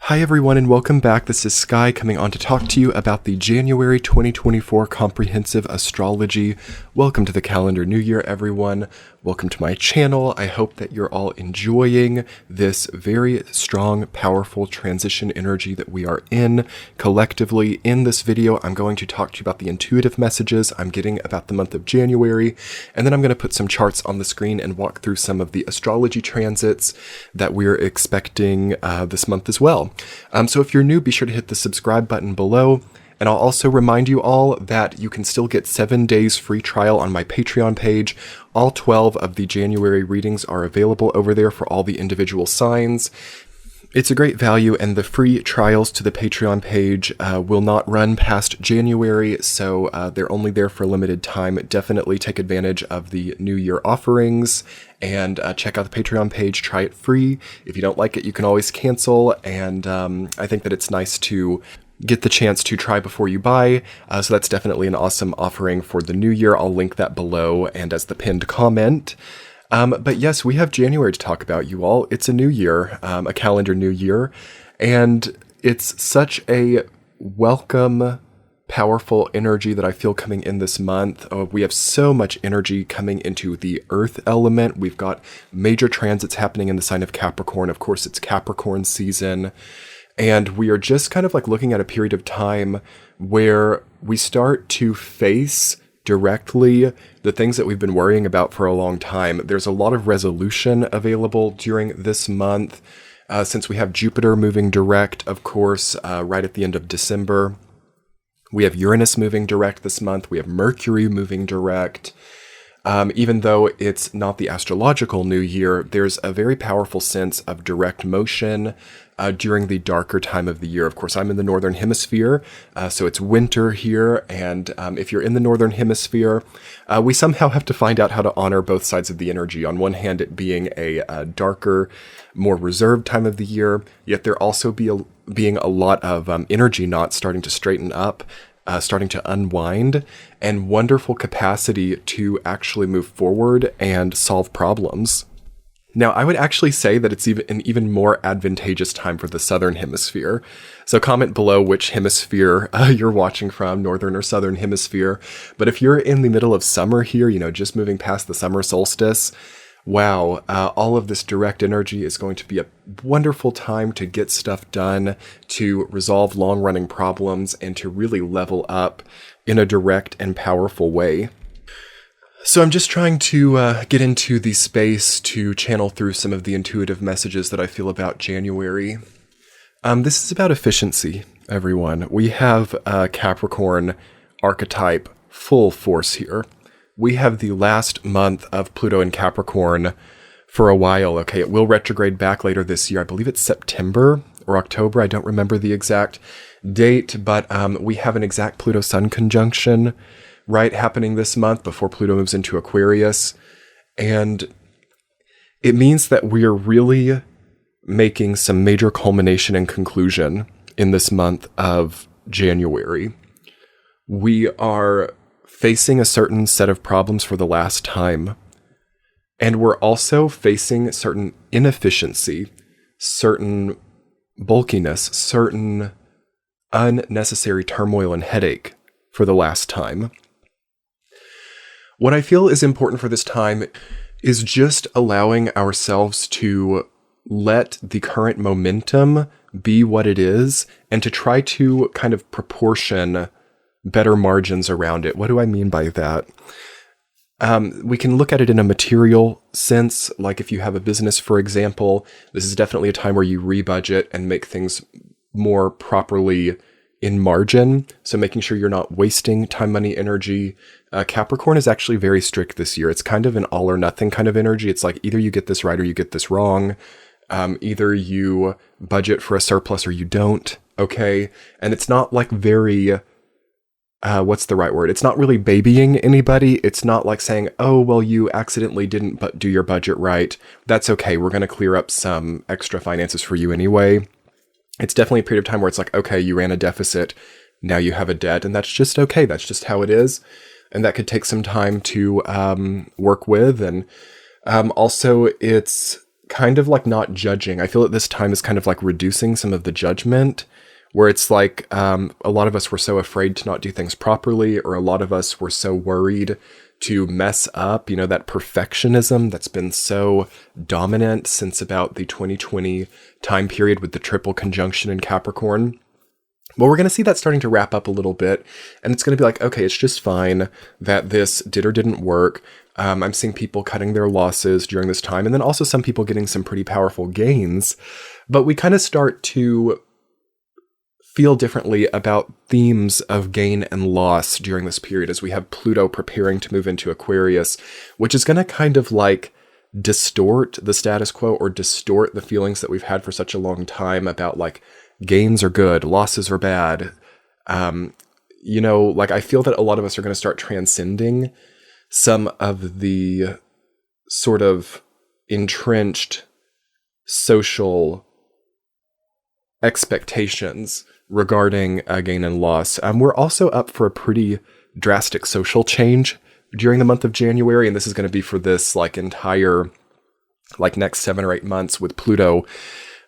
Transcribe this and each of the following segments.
Hi everyone and welcome back. This is Sky coming on to talk to you about the January 2024 Comprehensive Astrology. Welcome to the calendar new year, everyone. Welcome to my channel. I hope that you're all enjoying this very strong, powerful transition energy that we are in collectively. In this video, I'm going to talk to you about the intuitive messages I'm getting about the month of January, and then I'm going to put some charts on the screen and walk through some of the astrology transits that we're expecting this month as well. So if you're new, be sure to hit the subscribe button below. And I'll also remind you all that you can still get 7 days free trial on my Patreon page. All 12 of the January readings are available over there for all the individual signs. It's a great value, and the free trials to the Patreon page will not run past January, so they're only there for a limited time. Definitely take advantage of the New Year offerings and check out the Patreon page. Try it free. If you don't like it, you can always cancel, and I think that it's nice to get the chance to try before you buy, so that's definitely an awesome offering for the new year. I'll link that below and as the pinned comment. But yes, we have January to talk about, you all. It's a new year, a calendar new year, and it's such a welcome, powerful energy that I feel coming in this month. We have so much energy coming into the earth element. We've got major transits happening in the sign of Capricorn. Of course, it's Capricorn season. And we are just kind of like looking at a period of time where we start to face directly the things that we've been worrying about for a long time. There's a lot of resolution available during this month, since we have Jupiter moving direct, of course, right at the end of December. We have Uranus moving direct this month. We have Mercury moving direct. Even though it's not the astrological new year, there's a very powerful sense of direct motion during the darker time of the year. Of course, I'm in the Northern Hemisphere, so it's winter here, and if you're in the Northern Hemisphere, we somehow have to find out how to honor both sides of the energy. On one hand, it being a darker, more reserved time of the year, yet there also being a lot of energy knots starting to straighten up, starting to unwind, and wonderful capacity to actually move forward and solve problems. Now, I would actually say that it's an even more advantageous time for the Southern Hemisphere. So comment below which hemisphere you're watching from, Northern or Southern Hemisphere. But if you're in the middle of summer here, just moving past the summer solstice, wow, all of this direct energy is going to be a wonderful time to get stuff done, to resolve long-running problems, and to really level up in a direct and powerful way. So I'm just trying to get into the space to channel through some of the intuitive messages that I feel about January. This is about efficiency, everyone. We have Capricorn archetype full force here. We have the last month of Pluto in Capricorn for a while, okay? It will retrograde back later this year. I believe it's September or October. I don't remember the exact date, but we have an exact Pluto-Sun conjunction, right, happening this month before Pluto moves into Aquarius. And it means that we're really making some major culmination and conclusion in this month of January. We are facing a certain set of problems for the last time. And we're also facing certain inefficiency, certain bulkiness, certain unnecessary turmoil and headache for the last time. What I feel is important for this time is just allowing ourselves to let the current momentum be what it is and to try to kind of proportion better margins around it. What do I mean by that? We can look at it in a material sense, like if you have a business, for example. This is definitely a time where you rebudget and make things more properly in margin, so making sure you're not wasting time, money, energy. Capricorn is actually very strict this year. It's kind of an all or nothing kind of energy. It's like either you get this right or you get this wrong. Either you budget for a surplus or you don't, okay? And it's not like very... what's the right word? It's not really babying anybody. It's not like saying, oh, well, you accidentally didn't do your budget right. That's okay. We're going to clear up some extra finances for you anyway. It's definitely a period of time where it's like, okay, you ran a deficit. Now you have a debt, and that's just okay. That's just how it is. And that could take some time to work with. And also, it's kind of like not judging. I feel that this time is kind of like reducing some of the judgment, where it's like a lot of us were so afraid to not do things properly, or a lot of us were so worried to mess up, you know, that perfectionism that's been so dominant since about the 2020 time period with the triple conjunction in Capricorn. Well, we're going to see that starting to wrap up a little bit, and it's going to be like, okay, it's just fine that this did or didn't work. I'm seeing people cutting their losses during this time, and then also some people getting some pretty powerful gains. But we kind of start to feel differently about themes of gain and loss during this period as we have Pluto preparing to move into Aquarius, which is going to kind of like distort the status quo or distort the feelings that we've had for such a long time about like gains are good, losses are bad. You know, like I feel that a lot of us are going to start transcending some of the sort of entrenched social expectations regarding gain and loss. We're also up for a pretty drastic social change during the month of January, and this is going to be for this like entire like next 7 or 8 months with Pluto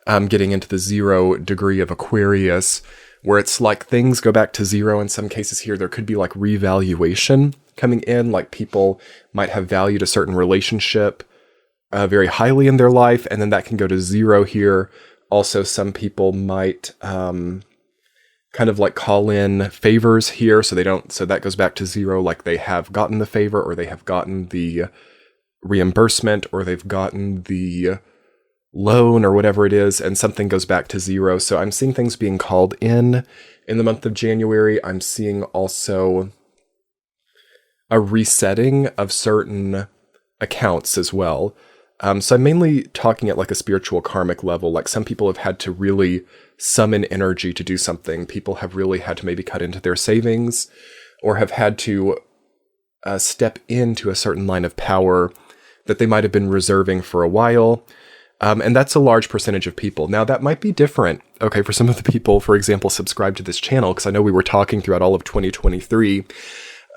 getting into the 0 degree of Aquarius, where it's like things go back to 0 in some cases here. There could be like revaluation coming in, like people might have valued a certain relationship very highly in their life, and then that can go to 0 here. Also, some people might kind of like call in favors here, so that goes back to 0, like they have gotten the favor, or they have gotten the reimbursement, or they've gotten the loan, or whatever it is, and something goes back to 0. So I'm seeing things being called in the month of January. I'm seeing also a resetting of certain accounts as well. So I'm mainly talking at like a spiritual karmic level. Like some people have had to really summon energy to do something. People have really had to maybe cut into their savings, or have had to step into a certain line of power that they might have been reserving for a while. And that's a large percentage of people. Now that might be different, okay, for some of the people, for example, subscribed to this channel, because I know we were talking throughout all of 2023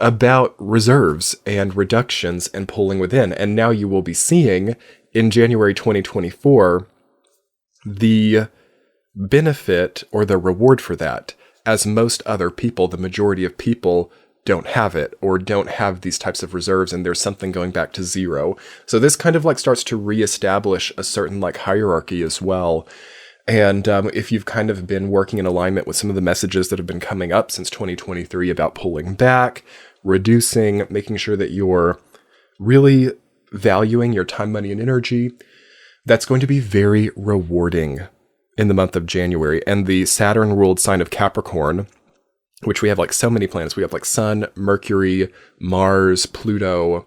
about reserves and reductions and pulling within. And now you will be seeing in January 2024 the benefit or the reward for that, as most other people, the majority of people, don't have it, or don't have these types of reserves, and there's something going back to 0. So this kind of like starts to reestablish a certain like hierarchy as well. And if you've kind of been working in alignment with some of the messages that have been coming up since 2023 about pulling back, reducing, making sure that you're really valuing your time, money, and energy, that's going to be very rewarding in the month of January. And the Saturn-ruled sign of Capricorn, which we have like so many planets. We have like Sun, Mercury, Mars, Pluto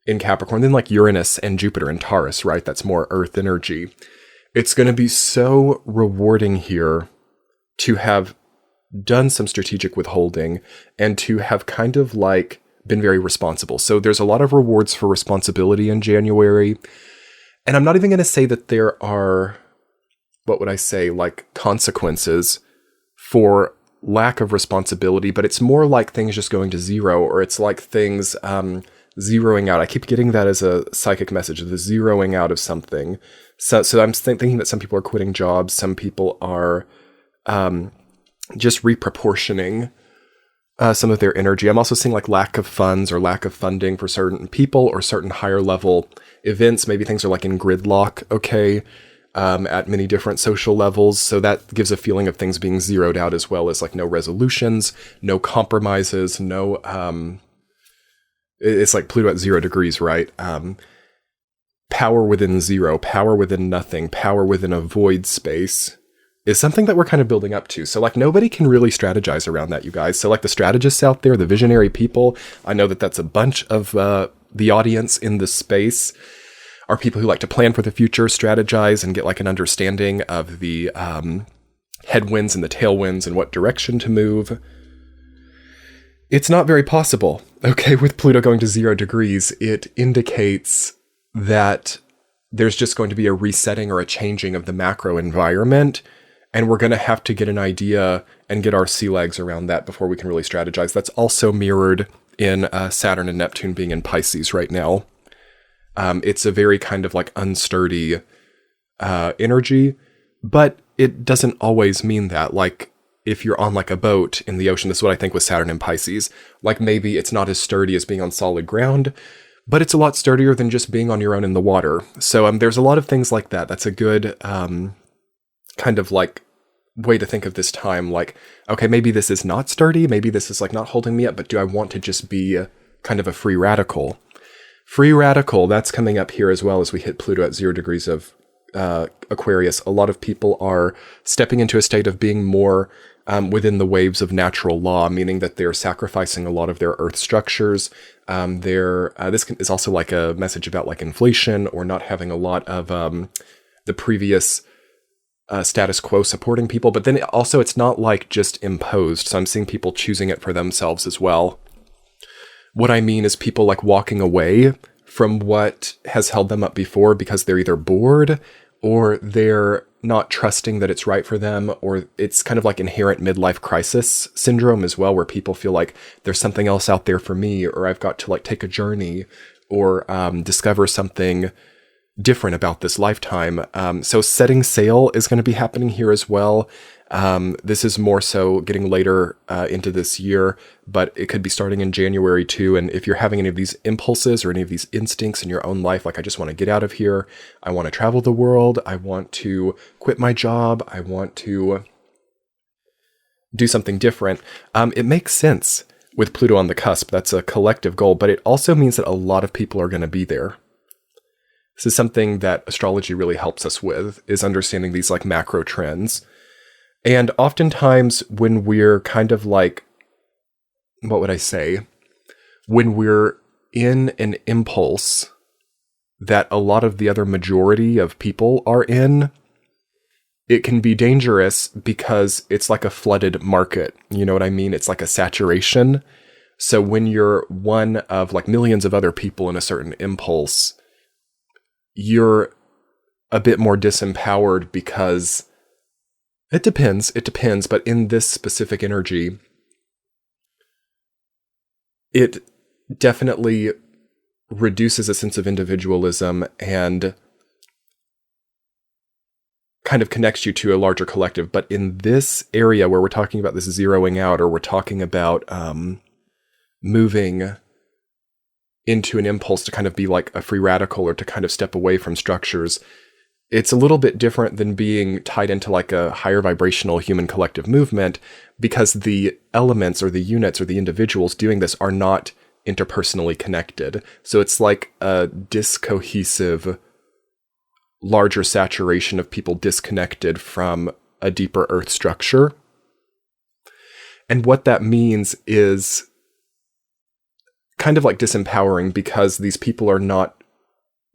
in Capricorn, then like Uranus and Jupiter in Taurus, right? That's more Earth energy. It's going to be so rewarding here to have done some strategic withholding and to have kind of like been very responsible. So there's a lot of rewards for responsibility in January. And I'm not even going to say that there are, what would I say, like consequences for lack of responsibility, but it's more like things just going to 0, or it's like things zeroing out. I keep getting that as a psychic message, the zeroing out of something. So I'm thinking that some people are quitting jobs, some people are just reproportioning some of their energy. I'm also seeing like lack of funds or lack of funding for certain people or certain higher level events. Maybe things are like in gridlock, okay, at many different social levels. So that gives a feeling of things being zeroed out, as well as like no resolutions, no compromises, no, it's like Pluto at 0 degrees, right? Power within 0, power within nothing, power within a void space is something that we're kind of building up to. So like nobody can really strategize around that, you guys. So like the strategists out there, the visionary people, I know that that's a bunch of the audience in this space are people who like to plan for the future, strategize, and get like an understanding of the headwinds and the tailwinds and what direction to move. It's not very possible. Okay, with Pluto going to 0 degrees, it indicates that there's just going to be a resetting or a changing of the macro environment, and we're going to have to get an idea and get our sea legs around that before we can really strategize. That's also mirrored in Saturn and Neptune being in Pisces right now. It's a very kind of like unsturdy energy, but it doesn't always mean that. Like, if you're on like a boat in the ocean, this is what I think with Saturn and Pisces, like maybe it's not as sturdy as being on solid ground, but it's a lot sturdier than just being on your own in the water. So there's a lot of things like that. That's a good kind of like way to think of this time. Like, okay, maybe this is not sturdy. Maybe this is like not holding me up, but do I want to just be kind of a free radical? Free radical, that's coming up here as well as we hit Pluto at 0 degrees of Aquarius. A lot of people are stepping into a state of being more within the waves of natural law, meaning that they're sacrificing a lot of their earth structures. This is also like a message about like inflation or not having a lot of the previous status quo supporting people. But then also it's not like just imposed. So I'm seeing people choosing it for themselves as well. What I mean is people like walking away from what has held them up before because they're either bored or they're not trusting that it's right for them, or it's kind of like inherent midlife crisis syndrome as well, where people feel like there's something else out there for me, or I've got to like take a journey or discover something different about this lifetime. So setting sail is going to be happening here as well. This is more so getting later into this year, but it could be starting in January too. And if you're having any of these impulses or any of these instincts in your own life, like I just want to get out of here, I want to travel the world, I want to quit my job, I want to do something different, it makes sense with Pluto on the cusp. That's a collective goal, but it also means that a lot of people are going to be there. This is something that astrology really helps us with, is understanding these like macro trends. And oftentimes when we're kind of like, what would I say? When we're in an impulse that a lot of the other majority of people are in, it can be dangerous because it's like a flooded market. You know what I mean? It's like a saturation. So when you're one of like millions of other people in a certain impulse, you're a bit more disempowered because it depends, but in this specific energy, it definitely reduces a sense of individualism and kind of connects you to a larger collective. But in this area where we're talking about this zeroing out, or we're talking about moving into an impulse to kind of be like a free radical or to kind of step away from structures, it's a little bit different than being tied into like a higher vibrational human collective movement, because the elements or the units or the individuals doing this are not interpersonally connected. So it's like a discohesive, larger saturation of people disconnected from a deeper earth structure. And what that means is kind of like disempowering, because these people are not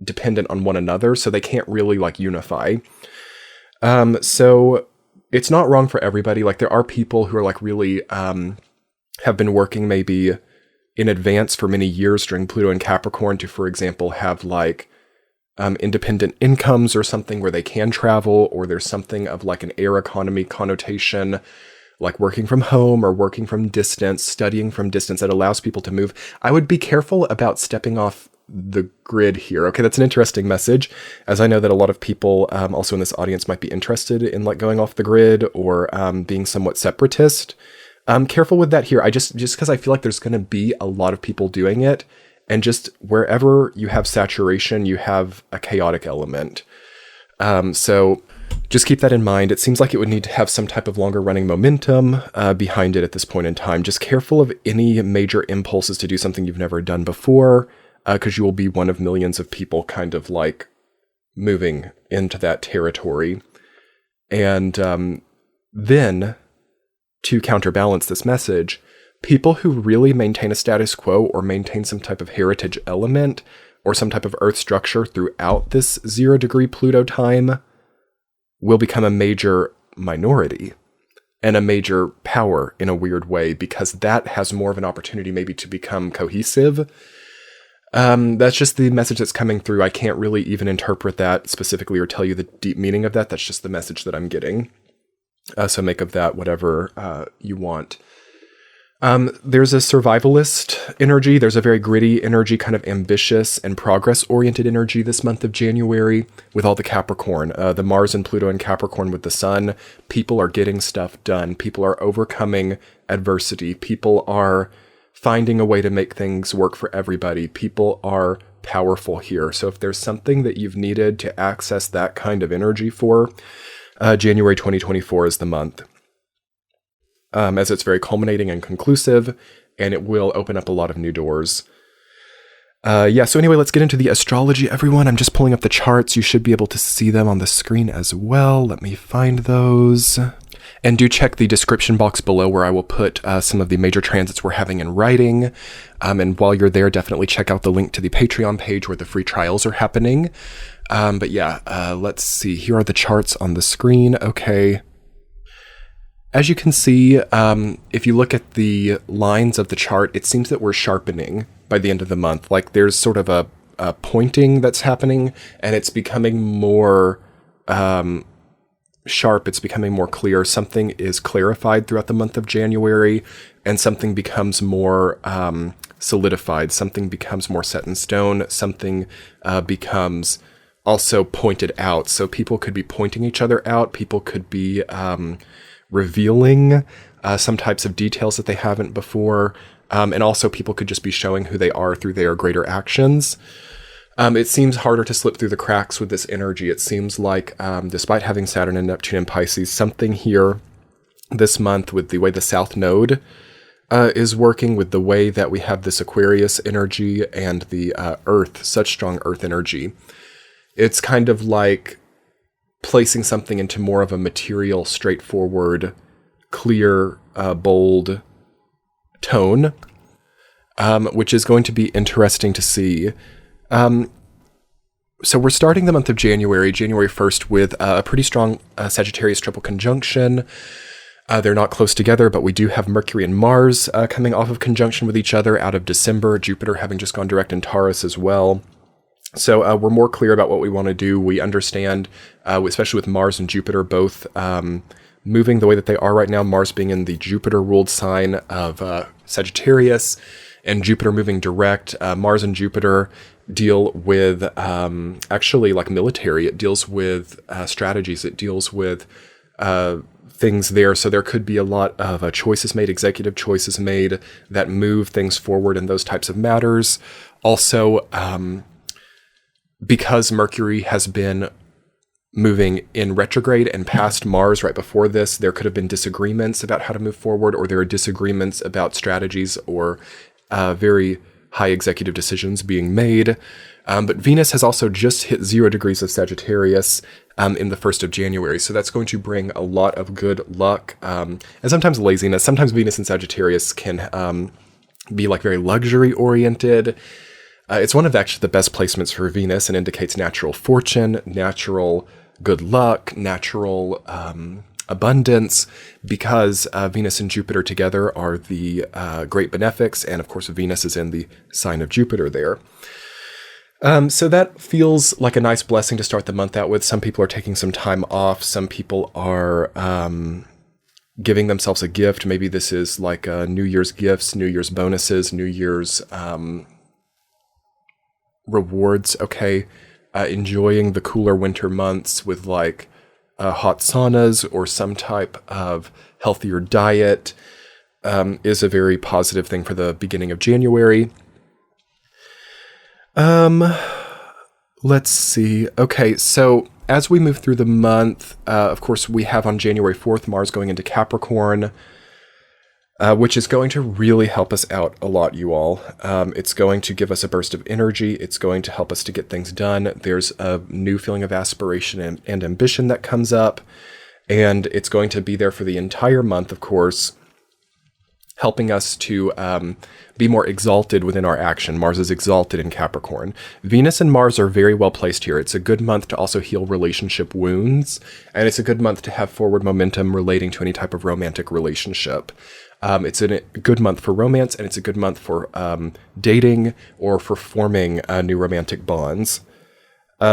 dependent on one another, so they can't really like unify. So it's not wrong for everybody. Like there are people who are like really have been working maybe in advance for many years during Pluto and Capricorn to, for example, have like independent incomes or something where they can travel, or there's something of like an air economy connotation, like working from home or working from distance, studying from distance, that allows people to move. I would be careful about stepping off the grid here. Okay, that's an interesting message, as I know that a lot of people also in this audience might be interested in like going off the grid or being somewhat separatist. Careful with that here. I just because I feel like there's going to be a lot of people doing it, and just wherever you have saturation, you have a chaotic element. So just keep that in mind. It seems like it would need to have some type of longer running momentum behind it at this point in time. Just careful of any major impulses to do something you've never done before, because you will be one of millions of people kind of like moving into that territory. And then, to counterbalance this message, people who really maintain a status quo or maintain some type of heritage element or some type of earth structure throughout this 0 degree Pluto time will become a major minority and a major power in a weird way, because that has more of an opportunity maybe to become cohesive. That's just the message that's coming through. I can't really even interpret that specifically or tell you the deep meaning of that. That's just the message that I'm getting. So make of that whatever you want. There's a survivalist energy. There's a very gritty energy, kind of ambitious and progress-oriented energy this month of January with all the Capricorn, the Mars and Pluto and Capricorn with the Sun. People are getting stuff done. People are overcoming adversity. People are finding a way to make things work for everybody. People are powerful here. So if there's something that you've needed to access that kind of energy for, January 2024 is the month. As it's very culminating and conclusive, and it will open up a lot of new doors. So anyway, let's get into the astrology, everyone. I'm just pulling up the charts. You should be able to see them on the screen as well. Let me find those. And do check the description box below where I will put some of the major transits we're having in writing. And while you're there, definitely check out the link to the Patreon page where the free trials are happening. Let's see. Here are the charts on the screen. Okay. As you can see, if you look at the lines of the chart, it seems that we're sharpening by the end of the month. Like there's sort of a pointing that's happening, and it's becoming more sharp. It's becoming more clear. Something is clarified throughout the month of January, and something becomes more solidified. Something becomes more set in stone. Something becomes also pointed out. So people could be pointing each other out. People could be revealing some types of details that they haven't before. And also people could just be showing who they are through their greater actions. It seems harder to slip through the cracks with this energy. It seems like, despite having Saturn and Neptune and Pisces, something here this month with the way the South Node is working, with the way that we have this Aquarius energy and the Earth, such strong Earth energy. It's kind of like placing something into more of a material, straightforward, clear, bold tone, which is going to be interesting to see. So we're starting the month of January 1st, with a pretty strong Sagittarius triple conjunction. They're not close together, but we do have Mercury and Mars coming off of conjunction with each other out of December, Jupiter having just gone direct in Taurus as well. So we're more clear about what we want to do. We understand, especially with Mars and Jupiter both moving the way that they are right now, Mars being in the Jupiter-ruled sign of Sagittarius, and Jupiter moving direct. Mars and Jupiter deal with actually like military. It deals with strategies. It deals with things there. So there could be a lot of choices made, executive choices made that move things forward in those types of matters. Also, because Mercury has been moving in retrograde and past Mars right before this, there could have been disagreements about how to move forward, or there are disagreements about strategies or very high executive decisions being made. But Venus has also just hit 0 degrees of Sagittarius in the 1st of January. So that's going to bring a lot of good luck and sometimes laziness. Sometimes Venus and Sagittarius can be like very luxury oriented. It's one of actually the best placements for Venus, and indicates natural fortune, natural good luck, natural abundance, because Venus and Jupiter together are the great benefics, and of course Venus is in the sign of Jupiter there. So that feels like a nice blessing to start the month out with. Some people are taking some time off. Some people are giving themselves a gift. Maybe this is like New Year's gifts, New Year's bonuses, New Year's rewards. Okay. Enjoying the cooler winter months with like hot saunas or some type of healthier diet is a very positive thing for the beginning of January. Let's see. Okay, so as we move through the month, of course, we have on January 4th, Mars going into Capricorn, which is going to really help us out a lot, you all. It's going to give us a burst of energy. It's going to help us to get things done. There's a new feeling of aspiration and ambition that comes up, and it's going to be there for the entire month, of course, helping us to be more exalted within our action. Mars is exalted in Capricorn. Venus and Mars are very well placed here. It's a good month to also heal relationship wounds, and it's a good month to have forward momentum relating to any type of romantic relationship. It's a good month for romance, and it's a good month for dating or for forming new romantic bonds.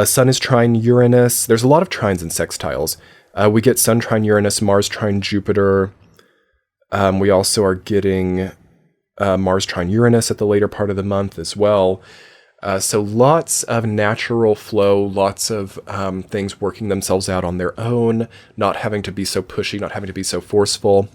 Sun is trine Uranus. There's a lot of trines and sextiles. We get Sun trine Uranus, Mars trine Jupiter. We also are getting Mars trine Uranus at the later part of the month as well. So lots of natural flow, lots of things working themselves out on their own, not having to be so pushy, not having to be so forceful.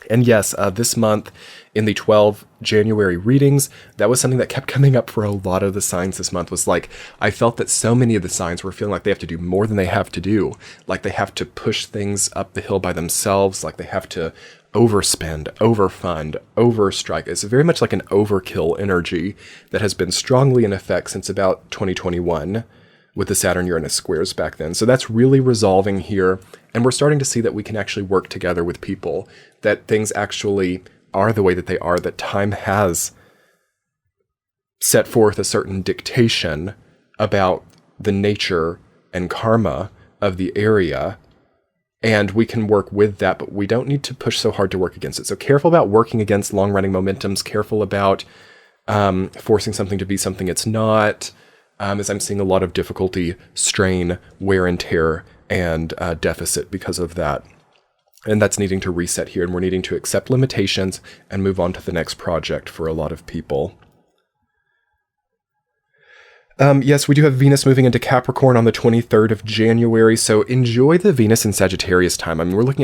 And yes, this month in the 12 January readings, that was something that kept coming up for a lot of the signs this month. Was like, I felt that so many of the signs were feeling like they have to do more than they have to do. Like they have to push things up the hill by themselves. Like they have to overspend, overfund, overstrike. It's very much like an overkill energy that has been strongly in effect since about 2021 with the Saturn-Uranus squares back then. So that's really resolving here. And we're starting to see that we can actually work together with people, that things actually are the way that they are, that time has set forth a certain dictation about the nature and karma of the area. And we can work with that, but we don't need to push so hard to work against it. So careful about working against long-running momentums, careful about forcing something to be something it's not, as I'm seeing a lot of difficulty, strain, wear and tear, and deficit because of that. And that's needing to reset here, and we're needing to accept limitations and move on to the next project for a lot of people. Yes, we do have Venus moving into Capricorn on the 23rd of January, so enjoy the Venus and Sagittarius time. I mean, we're looking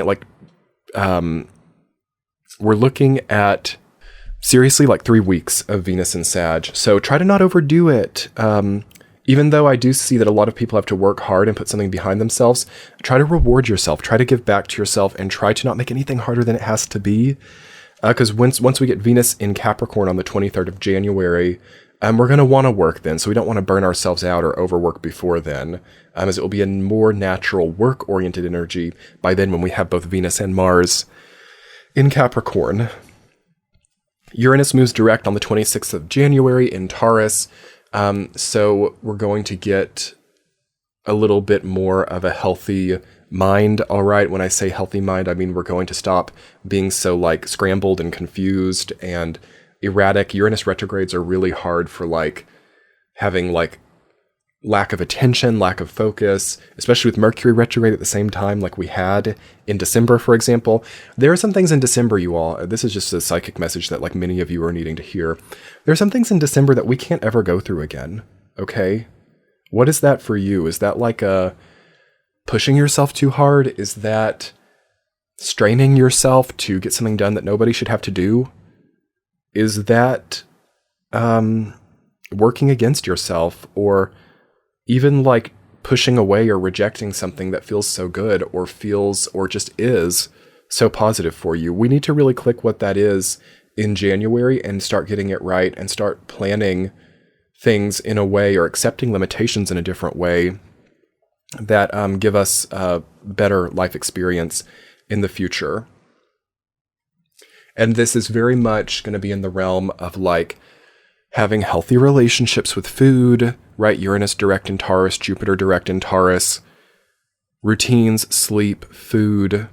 at seriously like 3 weeks of Venus and Sag, so try to not overdo it. Even though I do see that a lot of people have to work hard and put something behind themselves, try to reward yourself, try to give back to yourself, and try to not make anything harder than it has to be. Because once we get Venus in Capricorn on the 23rd of January, we're going to want to work then, so we don't want to burn ourselves out or overwork before then, as it will be a more natural work-oriented energy by then when we have both Venus and Mars in Capricorn. Uranus moves direct on the 26th of January in Taurus, so we're going to get a little bit more of a healthy mind, all right? When I say healthy mind, I mean we're going to stop being so like scrambled and confused and erratic. Uranus retrogrades are really hard for like having like lack of attention, lack of focus, especially with Mercury retrograde at the same time like we had in December, for example. There are some things in December, you all, this is just a psychic message that like many of you are needing to hear. There are some things in December that we can't ever go through again, okay? What is that for you? Is that like pushing yourself too hard? Is that straining yourself to get something done that nobody should have to do? Is that working against yourself, or even like pushing away or rejecting something that feels so good or feels or just is so positive for you? We need to really click what that is in January and start getting it right and start planning things in a way, or accepting limitations in a different way that give us a better life experience in the future. And this is very much going to be in the realm of like having healthy relationships with food, right? Uranus direct in Taurus, Jupiter direct in Taurus, routines, sleep, food.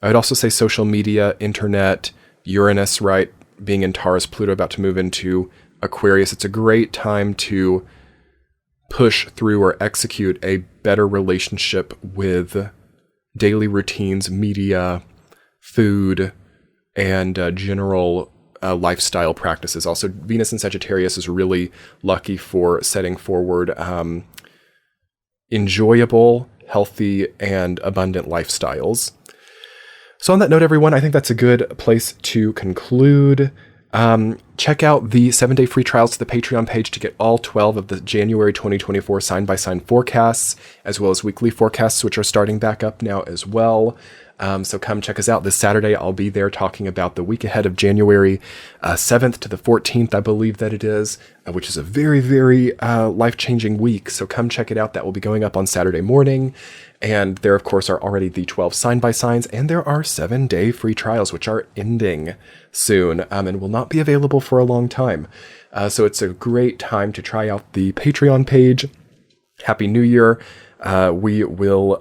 I would also say social media, internet, Uranus, right? Being in Taurus, Pluto about to move into Aquarius. It's a great time to push through or execute a better relationship with daily routines, media, food, and general lifestyle practices. Also, Venus in Sagittarius is really lucky for setting forward enjoyable, healthy, and abundant lifestyles. So on that note, everyone, I think that's a good place to conclude. Check out the 7-day free trials to the Patreon page to get all 12 of the January 2024 sign-by-sign forecasts, as well as weekly forecasts, which are starting back up now as well. So come check us out. This Saturday, I'll be there talking about the week ahead of January 7th to the 14th, I believe that it is, which is a very, very life-changing week. So come check it out. That will be going up on Saturday morning. And there, of course, are already the 12 sign-by-signs, and there are 7-day free trials, which are ending soon and will not be available for a long time. So it's a great time to try out the Patreon page. Happy New Year. We will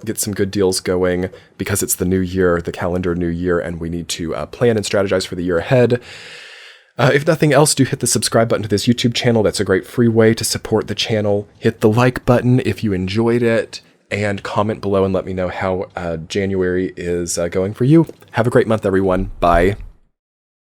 get some good deals going because it's the new year, the calendar new year, and we need to plan and strategize for the year ahead. If nothing else, do hit the subscribe button to this YouTube channel. That's a great free way to support the channel. Hit the like button if you enjoyed it, and comment below and let me know how January is going for you. Have a great month, everyone. Bye.